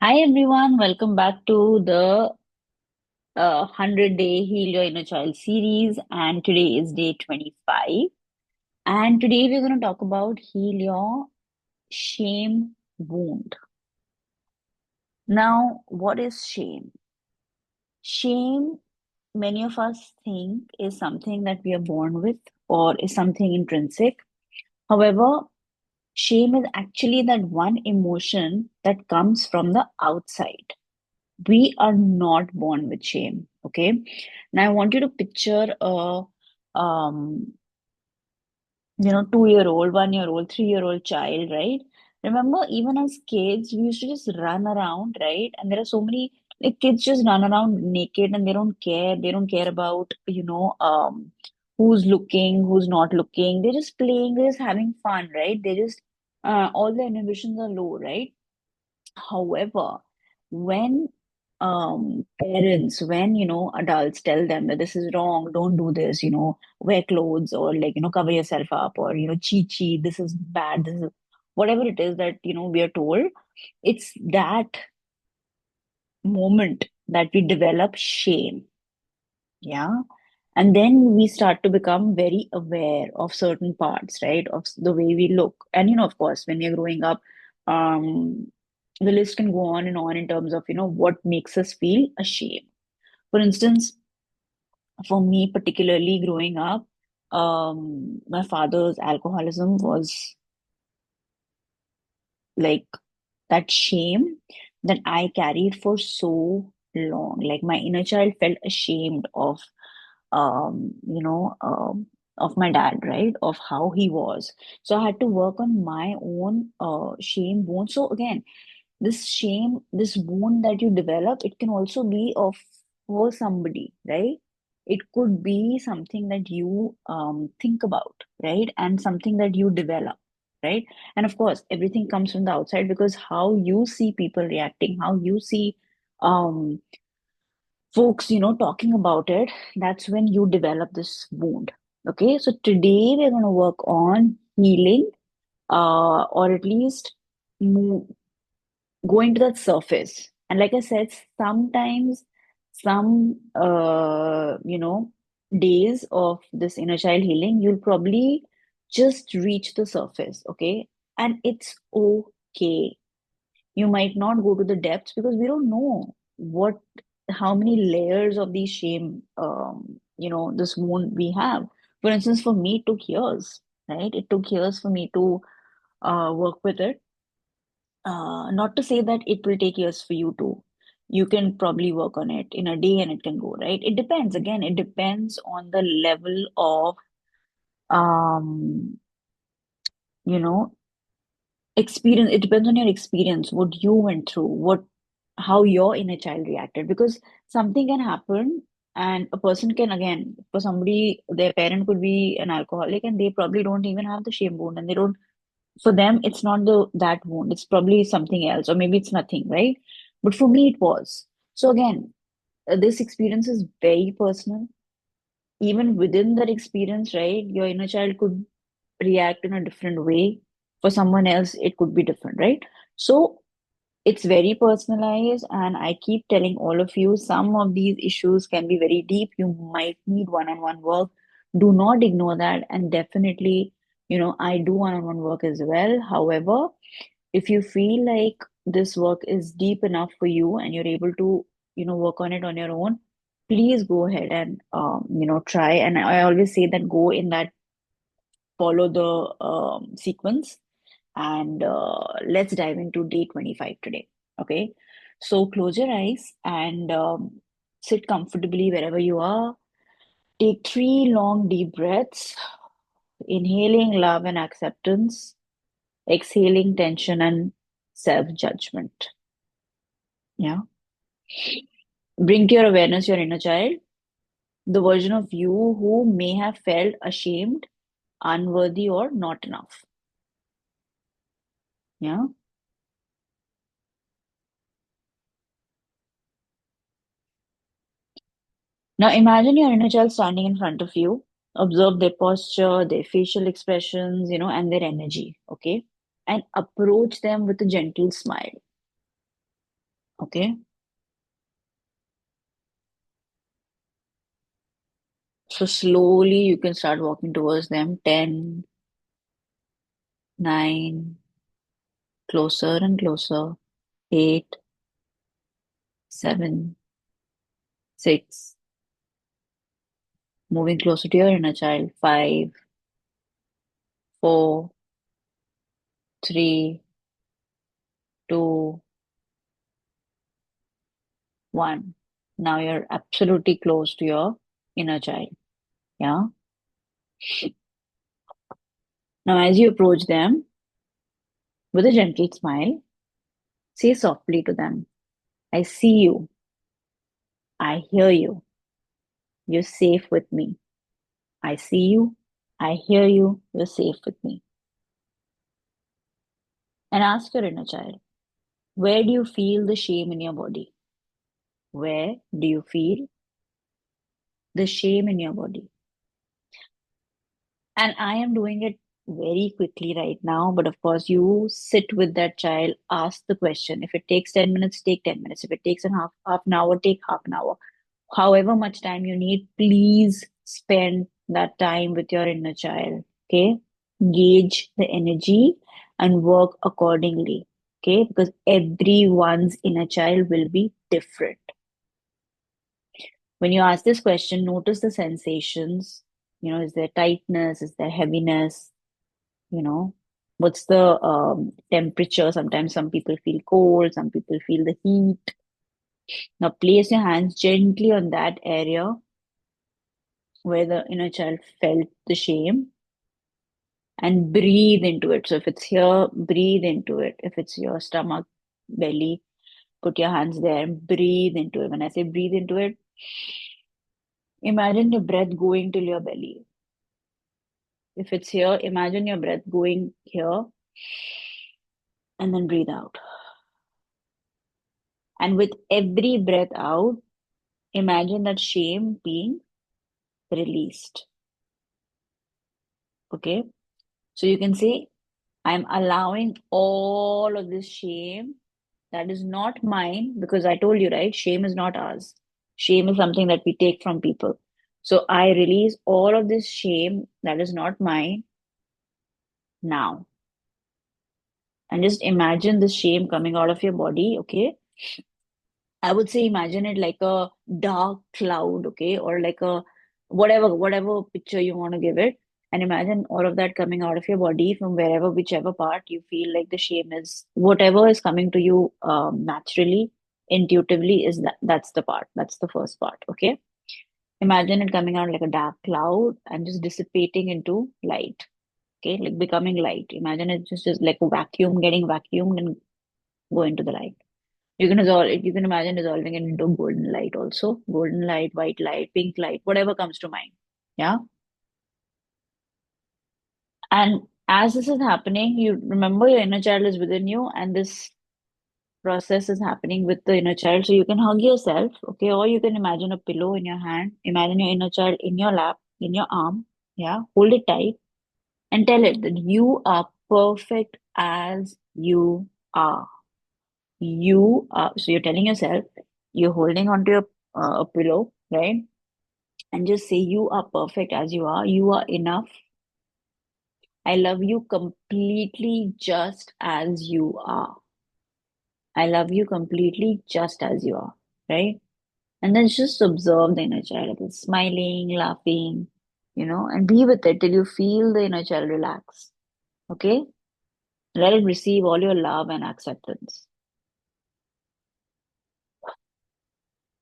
Hi everyone, welcome back to the 100-day Heal Your Inner Child series, and today is day 25. And today we're going to talk about heal your shame wound. Now, what is shame? Shame, many of us think, is something that we are born with or is something intrinsic. However, shame is actually that one emotion that comes from the outside. We are not born with shame. Okay. Now I want you to picture a um 2-year-old, 1-year-old, 3-year-old child, right? Remember, even as kids, we used to just run around, right? And there are so many, like, kids just run around naked and they don't care. They don't care about, who's looking, who's not looking. They're just playing, they're just having fun, right? They just all the inhibitions are low, right? However, when parents, when adults tell them that this is wrong, don't do this, wear clothes or, like, cover yourself up, or cheat, this is bad, this is whatever it is that we are told, it's that moment that we develop shame. Yeah. And then we start to become very aware of certain parts, right? Of the way we look. And, of course, when we're growing up, um, the list can go on and on in terms of, what makes us feel ashamed. For instance, for me, particularly growing up, my father's alcoholism was like that shame that I carried for so long. Like, my inner child felt ashamed um, you know, of my dad, right? Of how he was. So I had to work on my own shame wound. So again, this shame, this wound that you develop, it can also be of for somebody, right? It could be something that you think about, right? And something that you develop, right? And of course, everything comes from the outside, because how you see people reacting, how you see um, folks, talking about it, that's when you develop this wound. Okay, so today we're going to work on healing, or at least move, going to that surface. And like I said, sometimes some days of this inner child healing, you'll probably just reach the surface, okay? And it's okay. You might not go to the depths because we don't know what how many layers of these shame, this wound we have. For instance, for me, it took years, right? It took years for me to work with it. Not to say that it will take years for you to. You can probably work on it in a day and it can go, right? It depends. Again, it depends on the level of, um, you know, experience. It depends on your experience, what you went through, what how your inner child reacted, because something can happen, and a person can, again, for somebody, their parent could be an alcoholic and they probably don't even have the shame wound, and they don't, for them it's not the that wound, it's probably something else, or maybe it's nothing, right? But for me it was. So again, this experience is very personal. Even within that experience, right, your inner child could react in a different way. For someone else it could be different, right? So it's very personalized, and I keep telling all of you, some of these issues can be very deep. You might need one-on-one work. Do not ignore that. And definitely, I do one-on-one work as well. However, if you feel like this work is deep enough for you and you're able to, work on it on your own, please go ahead and, try. And I always say that go in that, follow the sequence, and let's dive into day 25 today. Okay. So close your eyes and sit comfortably wherever you are. Take 3 long, deep breaths, inhaling love and acceptance, exhaling tension and self judgment. Yeah. Bring to your awareness your inner child, the version of you who may have felt ashamed, unworthy, or not enough. Yeah. Now imagine your inner child standing in front of you. Observe their posture, their facial expressions, and their energy. Okay. And approach them with a gentle smile. Okay. So slowly you can start walking towards them. 10, 9, closer and closer. 8, 7, 6, moving closer to your inner child. 5, 4, 3, 2, 1. Now you're absolutely close to your inner child. Yeah. Now, as you approach them with a gentle smile, say softly to them, I see you. I hear you. You're safe with me. I see you. I hear you. You're safe with me. And ask your inner child, where do you feel the shame in your body? Where do you feel the shame in your body? And I am doing it very quickly right now, but of course, you sit with that child, ask the question. If it takes 10 minutes, take 10 minutes. If it takes half an hour, take half an hour. However much time you need, please spend that time with your inner child. Okay. Gauge the energy and work accordingly. Okay. Because everyone's inner child will be different. When you ask this question, notice the sensations. Is there tightness? Is there heaviness? you know what's the temperature? Sometimes some people feel cold, some people feel the heat. Now place your hands gently on that area where the inner child felt the shame, and breathe into it. So if it's here, breathe into it. If it's your stomach, belly, put your hands there and breathe into it. When I say breathe into it, imagine your breath going till your belly. If it's here, imagine your breath going here, and then breathe out. And with every breath out, imagine that shame being released. Okay. So you can say, I'm allowing all of this shame that is not mine, because I told you, right? Shame is not ours. Shame is something that we take from people. So I release all of this shame that is not mine now. And just imagine this shame coming out of your body. Okay. I would say imagine it like a dark cloud, okay, or like a whatever picture you want to give it. And imagine all of that coming out of your body from wherever, whichever part you feel like the shame is, whatever is coming to you naturally, intuitively, is that's the part. That's the first part, okay? Imagine it coming out like a dark cloud and just dissipating into light, okay, like becoming light. Imagine it just like a vacuum getting vacuumed and go into the light. You can imagine dissolving it into golden light also. Golden light, white light, pink light, whatever comes to mind. Yeah. And as this is happening, you remember your inner child is within you, and this process is happening with the inner child. So you can hug yourself, okay, or you can imagine a pillow in your hand, imagine your inner child in your lap, in your arm. Yeah. Hold it tight and tell it that you are perfect as you are. You are, so you're telling yourself, you're holding onto your a pillow, right? And just say, you are perfect as you are. You are enough. I love you completely just as you are. I love you completely just as you are, right? And then just observe the inner child, it's smiling, laughing, and be with it till you feel the inner child relax. Okay? Let it receive all your love and acceptance.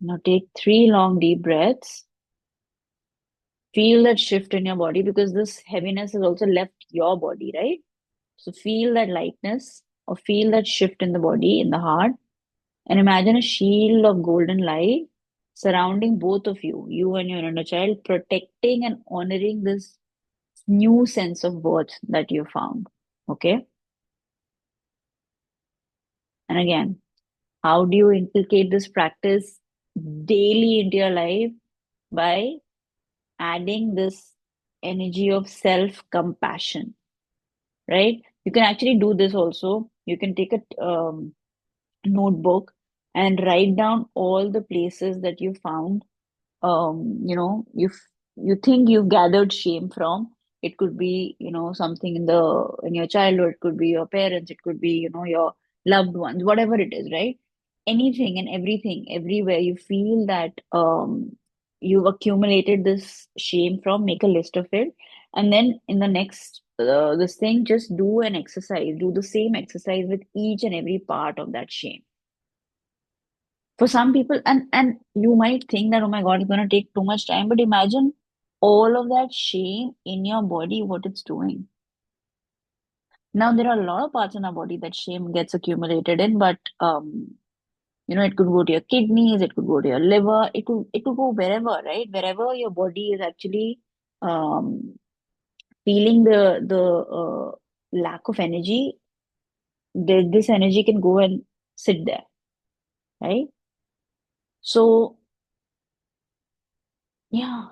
Now take 3 long deep breaths. Feel that shift in your body, because this heaviness has also left your body, right? So feel that lightness, or feel that shift in the body, in the heart, and imagine a shield of golden light surrounding both of you, you and your inner child, protecting and honoring this new sense of worth that you found. Okay. And again, how do you inculcate this practice daily into your life? By adding this energy of self compassion, right? You can actually do this also. You can take a notebook and write down all the places that you found, you think you've gathered shame from. It could be, something in your childhood, it could be your parents, it could be, your loved ones, whatever it is, right? Anything and everything, everywhere you feel that you've accumulated this shame from, make a list of it. And then in the next this thing, just do an exercise, do the same exercise with each and every part of that shame. For some people, and you might think that, oh my God, it's going to take too much time, but imagine all of that shame in your body, what it's doing. Now there are a lot of parts in our body that shame gets accumulated in, but it could go to your kidneys, it could go to your liver, it could go wherever, right? Wherever your body is actually um feeling the lack of energy, this energy can go and sit there, right? So yeah,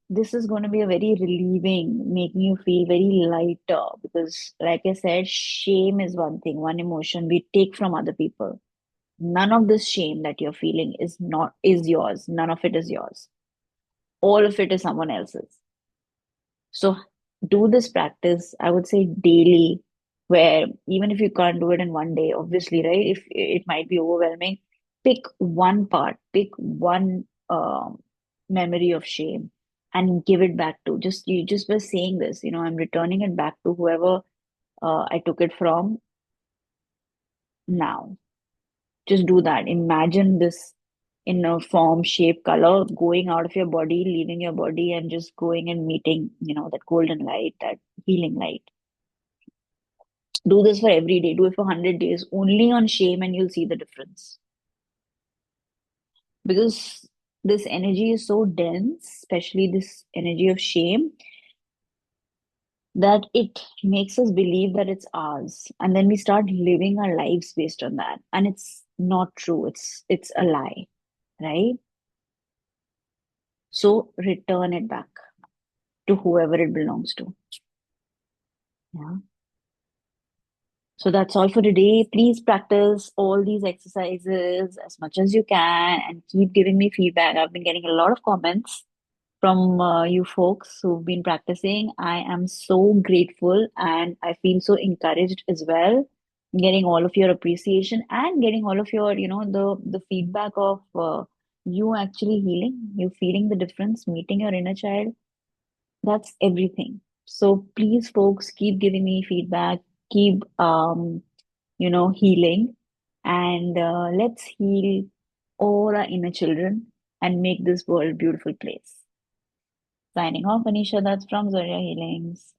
this is going to be a very relieving, making you feel very lighter, because, like I said, shame is one thing, one emotion we take from other people. None of this shame that you're feeling is yours. None of it is yours. All of it is someone else's. So do this practice, I would say daily, where even if you can't do it in one day, obviously, right? If it might be overwhelming, pick one part, pick one memory of shame and give it back to, just by saying this, I'm returning it back to whoever I took it from now. Just do that. Imagine this in a form, shape, color, going out of your body, leaving your body, and just going and meeting, that golden light, that healing light. Do this for every day. Do it for 100 days, only on shame, and you'll see the difference. Because this energy is so dense, especially this energy of shame, that it makes us believe that it's ours. And then we start living our lives based on that. And it's not true. It's a lie, right? So return it back to whoever it belongs to. Yeah. So that's all for today. Please practice all these exercises as much as you can and keep giving me feedback. I've been getting a lot of comments from you folks who've been practicing. I am so grateful and I feel so encouraged as well. Getting all of your appreciation and getting all of your, the feedback of you actually healing, you feeling the difference, meeting your inner child. That's everything. So please, folks, keep giving me feedback, keep healing, and let's heal all our inner children and make this world a beautiful place. Signing off, Anisha. That's from Zoria Healings.